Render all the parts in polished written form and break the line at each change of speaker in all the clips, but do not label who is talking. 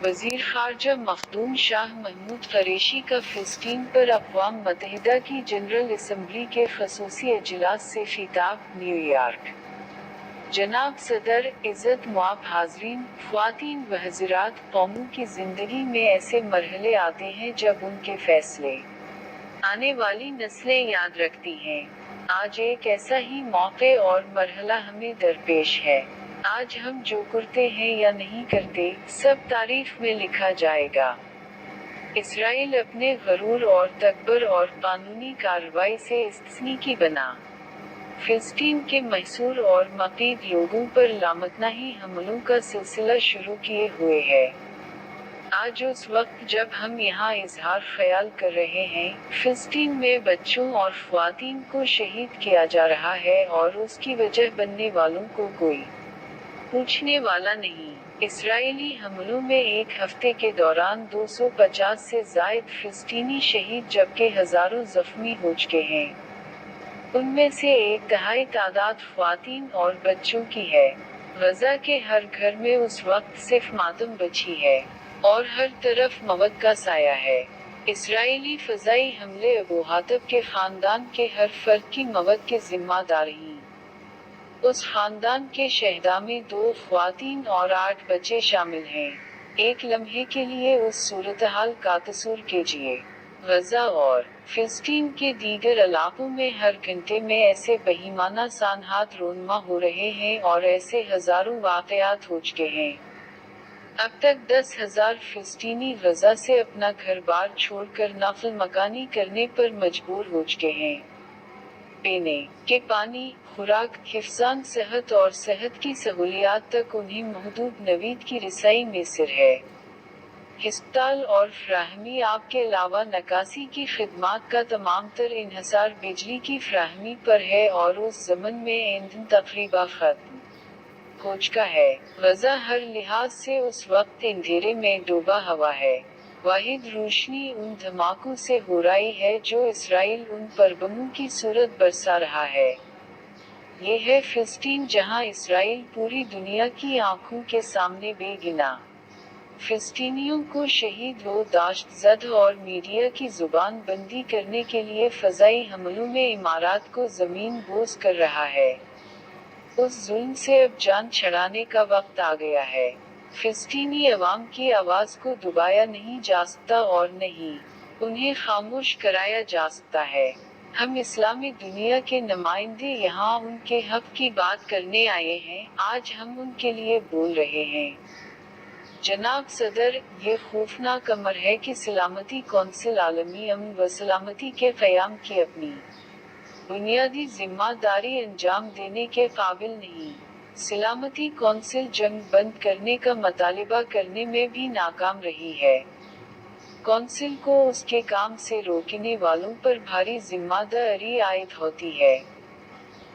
وزیر خارجہ مخدوم شاہ محمود قریشی کا فلسطین پر اقوام متحدہ کی جنرل اسمبلی کے خصوصی اجلاس سے خطاب، نیو یارک۔ جناب صدر، عزت مآب حاضرین، خواتین و حضرات، قوموں کی زندگی میں ایسے مرحلے آتے ہیں جب ان کے فیصلے آنے والی نسلیں یاد رکھتی ہیں۔ آج ایک ایسا ہی موقع اور مرحلہ ہمیں درپیش ہے۔ آج ہم جو کرتے ہیں یا نہیں کرتے، سب تاریخ میں لکھا جائے گا۔ اسرائیل اپنے غرور اور تکبر اور قانونی کارروائی سے استثنی بنا فلسطین کے محصور اور مقید لوگوں پر لامتناہی حملوں کا سلسلہ شروع کیے ہوئے ہے۔ آج اس وقت جب ہم یہاں اظہار خیال کر رہے ہیں، فلسطین میں بچوں اور خواتین کو شہید کیا جا رہا ہے اور اس کی وجہ بننے والوں کو کوئی پوچھنے والا نہیں۔ اسرائیلی حملوں میں ایک ہفتے کے دوران 250 سے زائد فلسطینی شہید جبکہ ہزاروں زخمی ہو چکے ہیں۔ ان میں سے ایک تہائی تعداد خواتین اور بچوں کی ہے۔ غزہ کے ہر گھر میں اس وقت صرف ماتم بچھی ہے اور ہر طرف موت کا سایہ ہے۔ اسرائیلی فضائی حملے ابو حاتب کے خاندان کے ہر فرد کی موت کے ذمہ دار ہیں۔ اس خاندان کے شہداء میں 2 خواتین اور 8 بچے شامل ہیں۔ ایک لمحے کے لیے اس صورتحال کا تصور کیجیے۔ غزہ اور فلسطین کے دیگر علاقوں میں ہر گھنٹے میں ایسے بہیمانہ سانحات رونما ہو رہے ہیں اور ایسے ہزاروں واقعات ہو چکے ہیں۔ اب تک 10,000 فلسطینی غزہ سے اپنا گھر بار چھوڑ کر نقل مکانی کرنے پر مجبور ہو چکے ہیں۔ پینے کے پانی، خوراک، حفظان صحت اور صحت کی سہولیات تک انہیں محدود نوید کی رسائی میسر ہے۔ ہسپتال اور فراہمی آب کے علاوہ نکاسی کی خدمات کا تمام تر انحصار بجلی کی فراہمی پر ہے اور اس ضمن میں ایندھن تقریباً ختم ہو چکا ہے۔ غزہ ہر لحاظ سے اس وقت اندھیرے میں ڈوبا ہوا ہے۔ واحد روشنی ان دھماکوں سے ہو رہی ہے جو اسرائیل ان پر بموں کی صورت برسا رہا ہے۔ یہ ہے فلسطین جہاں اسرائیل پوری دنیا کی آنکھوں کے سامنے بے گناہ فلسطینیوں کو شہید و داشت زد اور میڈیا کی زبان بندی کرنے کے لیے فضائی حملوں میں امارات کو زمین بوس کر رہا ہے۔ اس ظلم سے اب جان چھڑانے کا وقت آ گیا ہے۔ فلسطینی عوام کی آواز کو دبایا نہیں جا سکتا اور نہیں انہیں خاموش کرایا جا سکتا ہے۔ ہم اسلامی دنیا کے نمائندے یہاں ان کے حق کی بات کرنے آئے ہیں، آج ہم ان کے لیے بول رہے ہیں۔ جناب صدر، یہ خوفناک امر ہے کہ سلامتی کونسل عالمی امن و سلامتی کے قیام کی اپنی بنیادی ذمہ داری انجام دینے کے قابل نہیں۔ سلامتی کونسل جنگ بند کرنے کا مطالبہ کرنے میں بھی ناکام رہی ہے۔ کونسل کو اس کے کام سے روکنے والوں پر بھاری ذمہ داری عائد ہوتی ہے۔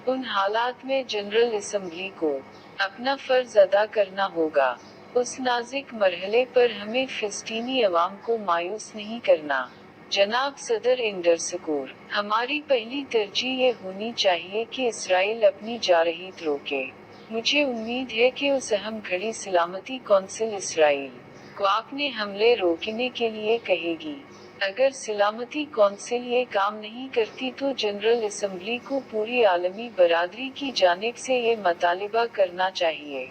ان حالات میں جنرل اسمبلی کو اپنا فرض ادا کرنا ہوگا۔ اس نازک مرحلے پر ہمیں فلسطینی عوام کو مایوس نہیں کرنا۔ جناب صدر انڈرسکور، ہماری پہلی ترجیح یہ ہونی چاہیے کہ اسرائیل اپنی جارحیت روکے۔ مجھے امید ہے کہ اس اہم گھڑی سلامتی کونسل اسرائیل کو اپنے حملے روکنے کے لیے کہے گی۔ اگر سلامتی کونسل یہ کام نہیں کرتی تو جنرل اسمبلی کو پوری عالمی برادری کی جانب سے یہ مطالبہ کرنا چاہیے۔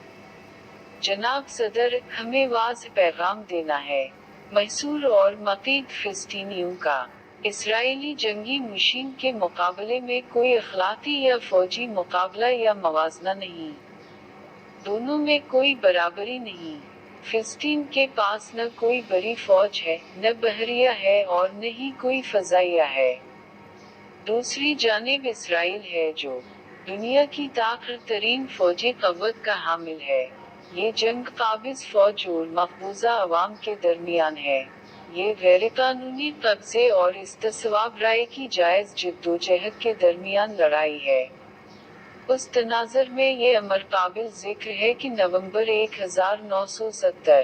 جناب صدر، ہمیں واضح پیغام دینا ہے۔ محصور اور مقید فلسطینیوں کا اسرائیلی جنگی مشین کے مقابلے میں کوئی اخلاقی یا فوجی مقابلہ یا موازنہ نہیں۔ دونوں میں کوئی برابری نہیں۔ فلسطین کے پاس نہ کوئی بڑی فوج ہے، نہ بحریہ ہے اور نہ ہی کوئی فضائیہ ہے۔ دوسری جانب اسرائیل ہے جو دنیا کی طاقتور ترین فوجی قوت کا حامل ہے۔ یہ جنگ قابض فوج اور مقبوضہ عوام کے درمیان ہے۔ یہ غیر قانونی قبضے اور استصواب رائے کی جائز جدوجہد کے درمیان لڑائی ہے۔ اس تناظر میں یہ امر قابل ذکر ہے کہ نومبر 1970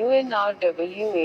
UNRWA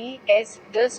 ES 10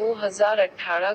2018